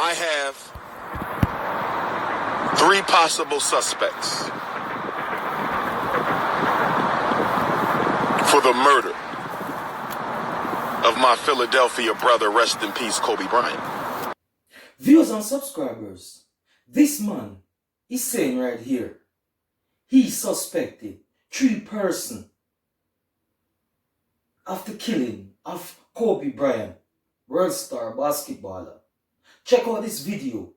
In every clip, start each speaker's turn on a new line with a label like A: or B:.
A: I have three possible suspects for the murder of my Philadelphia brother, rest in peace, Kobe Bryant.
B: Viewers and subscribers, this man is saying right here, he suspected 3 persons of the killing of Kobe Bryant, world star basketballer. Check out this video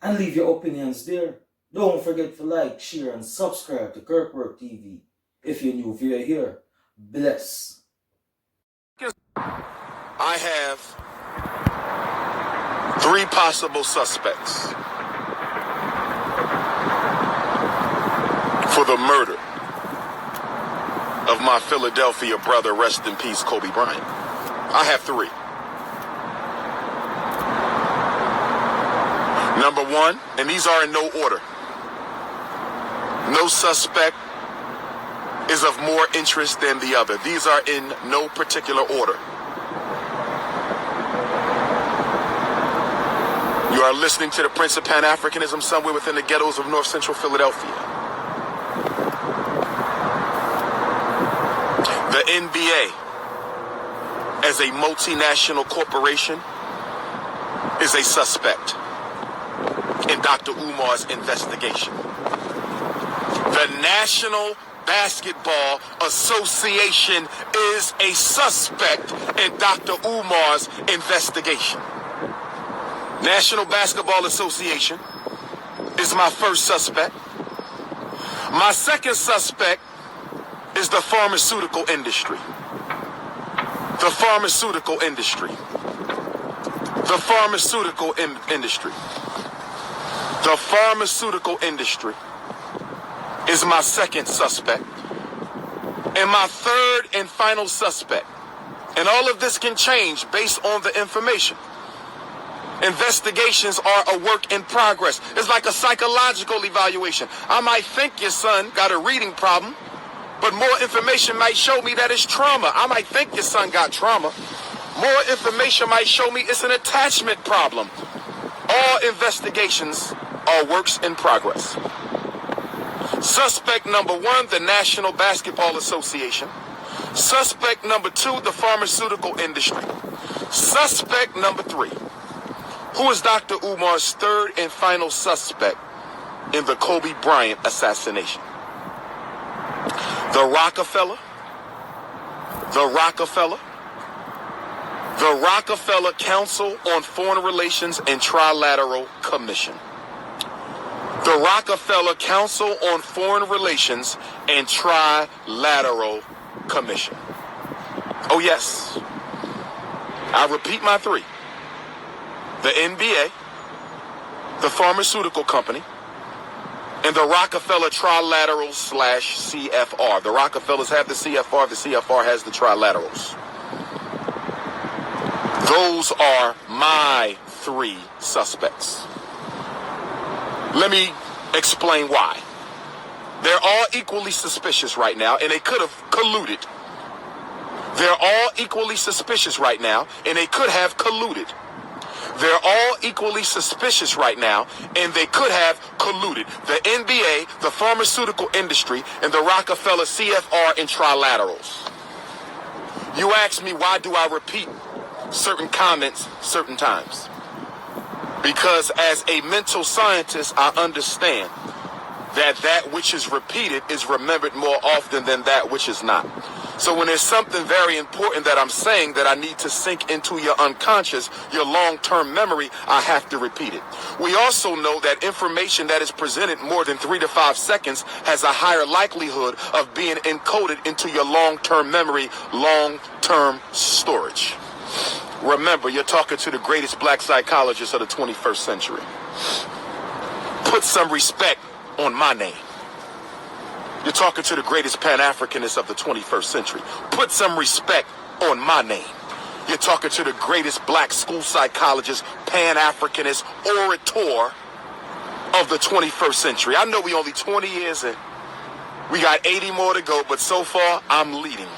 B: and leave your opinions there. Don't forget to like, share, and subscribe to Kirkwork TV if you're new via here. Bless.
A: I have 3 possible suspects for the murder of my Philadelphia brother, rest in peace, Kobe Bryant. I have 3. Number 1, and these are in no order. No suspect is of more interest than the other. These are in no particular order. You are listening to the Prince of Pan-Africanism somewhere within the ghettos of North Central Philadelphia. The NBA, as a multinational corporation, is a suspect in Dr. Umar's investigation. The National Basketball Association is a suspect in Dr. Umar's investigation. National Basketball Association is my first suspect. My second suspect is the pharmaceutical industry. The pharmaceutical industry. The pharmaceutical industry. The pharmaceutical industry is my second suspect. And my third and final suspect, and all of this can change based on the information. Investigations are a work in progress. It's like a psychological evaluation. I might think your son got a reading problem, but more information might show me that it's trauma. I might think your son got trauma. More information might show me it's an attachment problem. All investigations are works in progress. Suspect number 1, the National Basketball Association. Suspect number 2, the pharmaceutical industry. Suspect number 3, who is Dr. Umar's third and final suspect in the Kobe Bryant assassination. The Rockefeller Council on Foreign Relations and Trilateral Commission. The Rockefeller Council on Foreign Relations and Trilateral Commission. Oh yes, I repeat my 3. The NBA, the pharmaceutical company, and the Rockefeller Trilateral / CFR. The Rockefellers have the CFR, the CFR has the Trilaterals. Those are my 3 suspects. Let me explain why. They're all equally suspicious right now, and they could have colluded. They're all equally suspicious right now, and they could have colluded. They're all equally suspicious right now, and they could have colluded. The NBA, the pharmaceutical industry, and the Rockefeller CFR and Trilaterals. You ask me, why do I repeat certain comments certain times? Because as a mental scientist, I understand that which is repeated is remembered more often than that which is not. So when there's something very important that I'm saying that I need to sink into your unconscious, your long-term memory, I have to repeat it. We also know that information that is presented more than 3 to 5 seconds has a higher likelihood of being encoded into your long-term memory, long-term storage. Remember, you're talking to the greatest black psychologist of the 21st century. Put some respect on my name. You're talking to the greatest Pan-Africanist of the 21st century. Put some respect on my name. You're talking to the greatest black school psychologist, Pan-Africanist, orator of the 21st century. I know we only 20 years in. We got 80 more to go, but so far, I'm leading.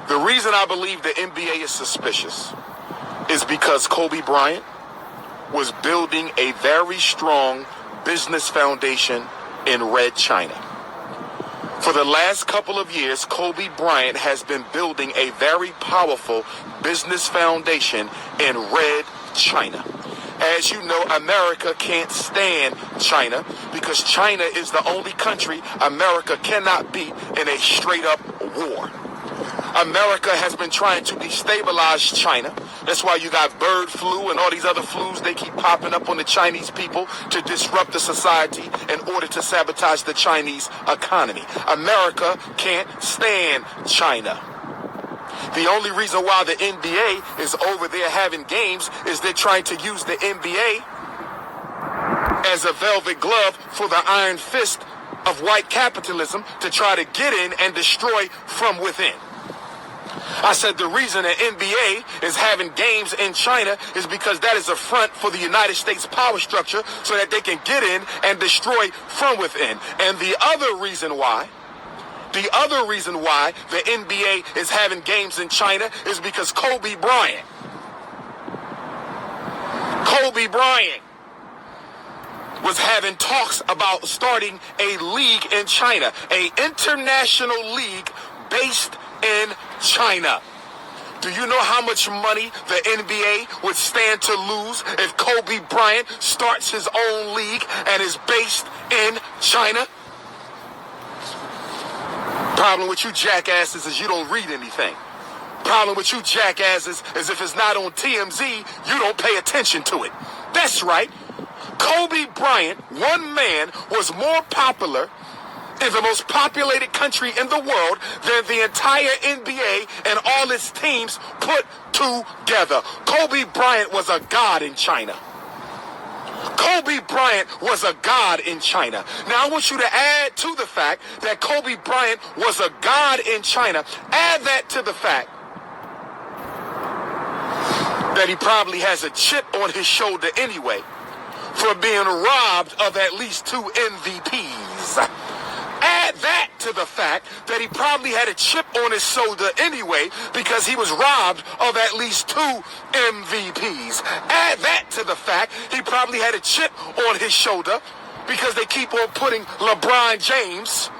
A: The reason I believe the NBA is suspicious is because Kobe Bryant was building a very strong business foundation in Red China. For the last couple of years, Kobebryant has been building a very powerful business foundation in Red China. As you know, America can't stand China because China is the only country America cannot beat in a straight-up war. America has been trying to destabilize China. That's why you got bird flu and all these other flus. They keep popping up on the Chinese people to disrupt the society in order to sabotage the Chinese economy. America can't stand China. The only reason why the NBA is over there having games is they're trying to use the NBA as a velvet glove for the iron fist of white capitalism to try to get in and destroy from within. I said the reason the NBA is having games in China is because that is a front for the United States power structure so that they can get in and destroy from within. And the other reason why the NBA is having games in China is because Kobebryant was having talks about starting a league in China, an international league based in China. Do you know how much money the NBA would stand to lose if Kobebryant starts his own league and is based in China? Problem with you jackasses is you don't read anything. Problem with you jackasses is if it's not on TMZ, you don't pay attention to it. That's right. Kobebryant, one man, was more popular in the most populated country in the world than the entire NBA and all its teams put together. Kobebryant was a god in China. Kobebryant was a god in China. Now I want you to add to the fact that Kobebryant was a god in China. Add that to the fact that he probably has a chip on his shoulder anyway for being robbed of at least 2 MVPs. Add that to the fact that he probably had a chip on his shoulder anyway because he was robbed of at least 2 MVPs. Add that to the fact he probably had a chip on his shoulder because they keep on putting LeBron James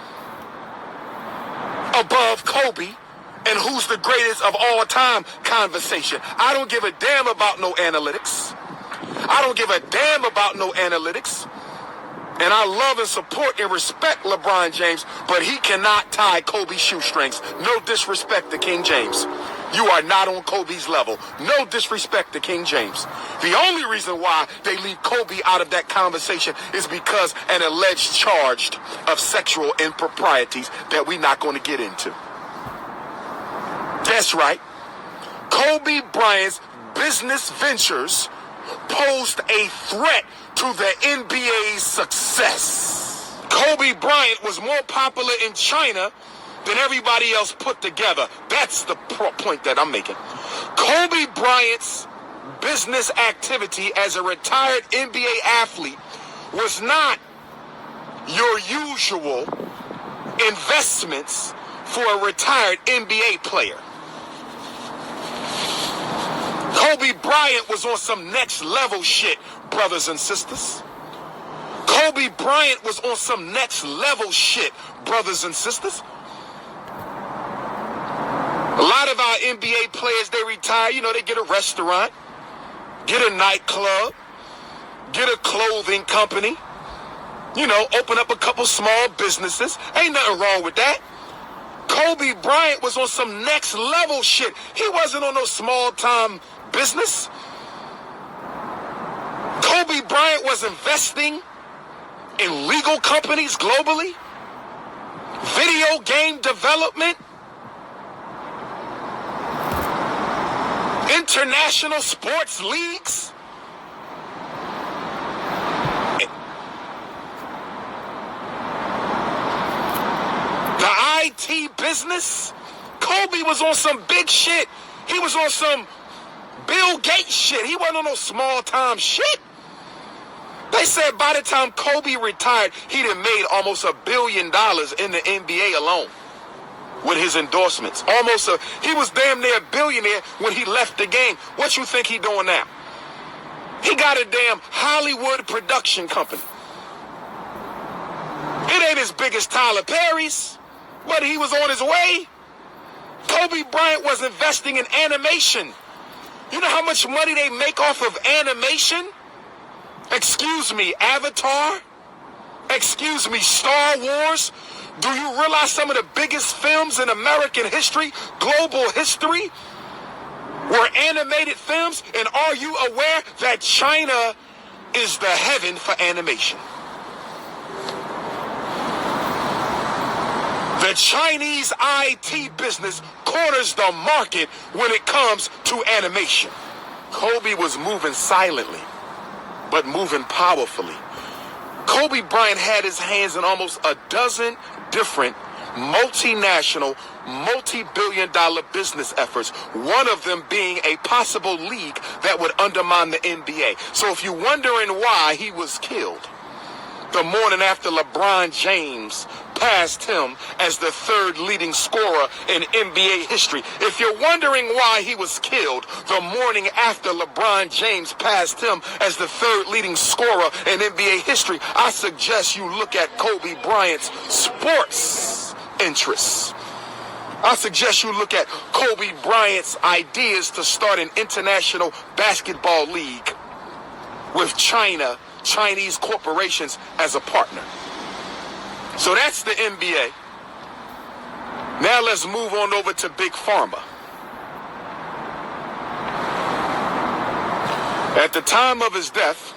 A: above Kobe and who's the greatest of all time conversation. I don't give a damn about no analytics. I don't give a damn about no analytics. And I love and support and respect LeBron James, but he cannot tie Kobe's shoestrings. No disrespect to King James. You are not on Kobe's level. No disrespect to King James. The only reason why they leave Kobe out of that conversation is because an alleged charge of sexual improprieties that we're not going to get into. That's right. Kobebryant's business ventures posed a threat to the NBA's success. Kobebryant was more popular in China than everybody else put together. That's the point that I'm making. Kobebryant's business activity as a retired NBA athlete was not your usual investments for a retired NBA player. Kobebryant was on some next level shit, brothers and sisters. Kobebryant was on some next level shit, brothers and sisters. A lot of our NBA players, they retire, they get a restaurant, get a nightclub, get a clothing company, open up a couple small businesses. Ain't nothing wrong with that. Kobebryant was on some next level shit. He wasn't on no small time business. Kobebryant was investing in legal companies globally, video game development, international sports leagues. The IT business. Kobe was on some big shit. He was on some Bill Gates shit. He wasn't on no small time shit. They said by the time Kobe retired, he done made almost $1 billion in the NBA alone with his endorsements. He was damn near a billionaire when he left the game. What you think he doing now? He got a damn Hollywood production company. It ain't as big as Tyler Perry's, but he was on his way. Kobe Bryant was investing in animation. You know how much money they make off of animation? Excuse me, Avatar? Excuse me, Star Wars? Do you realize some of the biggest films in American history, global history, were animated films? And are you aware that China is the heaven for animation? The Chinese IT business corners the market when it comes to animation. Kobe was moving silently, but moving powerfully. Kobe Bryant had his hands in almost a dozen different multinational, multi-billion-dollar business efforts, one of them being a possible league that would undermine the NBA. So if you're wondering why he was killed the morning after LeBron James passed him as the third leading scorer in NBA history, if you're wondering why he was killed the morning after LeBron James passed him as the third leading scorer in NBA history, I suggest you look at Kobe Bryant's sports interests. I suggest you look at Kobe Bryant's ideas to start an international basketball league with Chinese corporations as a partner. So that's the NBA. Now let's move on over to Big Pharma. At the time of his death,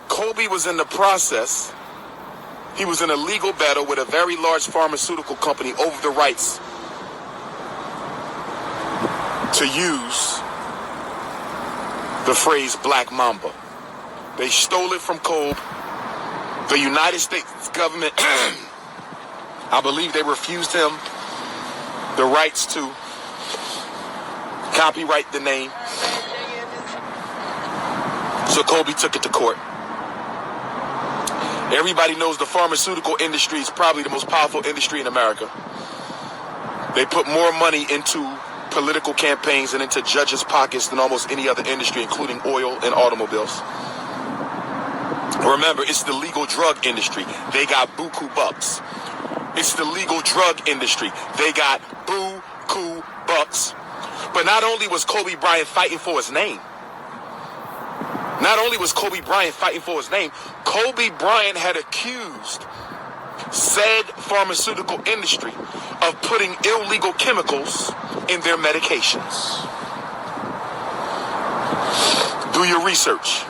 A: Kobe was in the process. He was in a legal battle with a very large pharmaceutical company over the rights to use the phrase Black Mamba. They stole it from Kobe. The United States government, I believe they refused him the rights to copyright the name. So Kobe took it to court. Everybody knows the pharmaceutical industry is probably the most powerful industry in America. They put more money into political campaigns and into judges' pockets than almost any other industry, including oil and automobiles. Remember, it's the legal drug industry. They got buku bucks. It's the legal drug industry. They got buku bucks. But not only was Kobe Bryant fighting for his name, Kobe Bryant had accused said pharmaceutical industry of putting illegal chemicals in their medications. Do your research.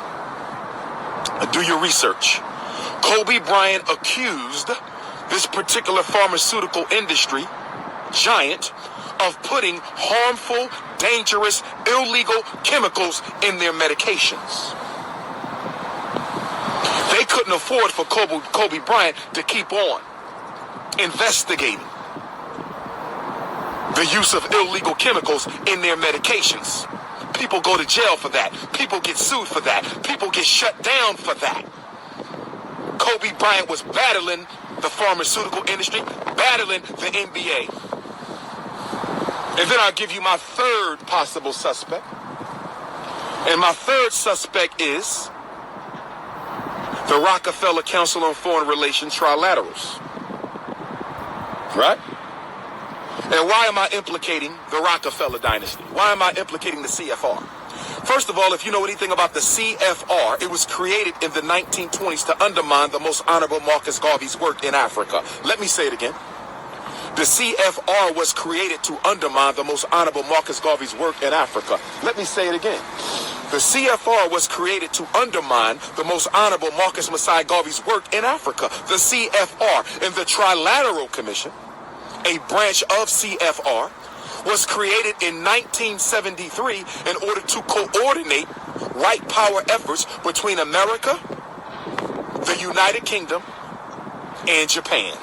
A: Kobe Bryant accused this particular pharmaceutical industry giant of putting harmful, dangerous, illegal chemicals in their medications. They couldn't afford for Kobe Bryant to keep on investigating the use of illegal chemicals in their medications. People go to jail for that. People get sued for that. People get shut down for that. Kobe Bryant was battling the pharmaceutical industry, battling the NBA. And then I'll give you my third possible suspect. And my third suspect is the Rockefeller Council on Foreign Relations Trilaterals. Right? And why am I implicating the Rockefeller dynasty? Why am I implicating the CFR? First of all, if you know anything about the CFR, it was created in the 1920s to undermine the most honorable Marcus Garvey's work in Africa. Let me say it again. The CFR was created to undermine the most honorable Marcus Garvey's work in Africa. Let me say it again. The CFR was created to undermine the most honorable Marcus Messiah Garvey's work in Africa. The CFR and the Trilateral Commission, a branch of CFR, was created in 1973 in order to coordinate white power efforts between America, the United Kingdom, and Japan.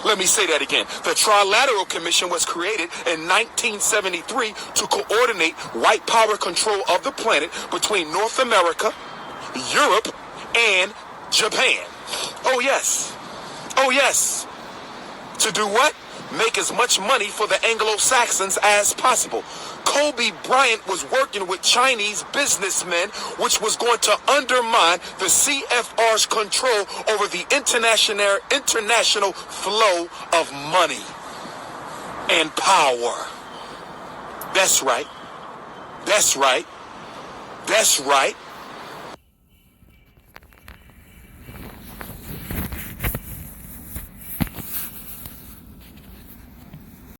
A: Let me say that again. The Trilateral Commission was created in 1973 to coordinate white power control of the planet between North America, Europe, and Japan. Oh yes. To do what? make as much money for the Anglo-Saxons as possible. Kobebryant was working with Chinese businessmen, which was going to undermine the CFR's control over the international flow of money and power. That's right. That's right. That's right.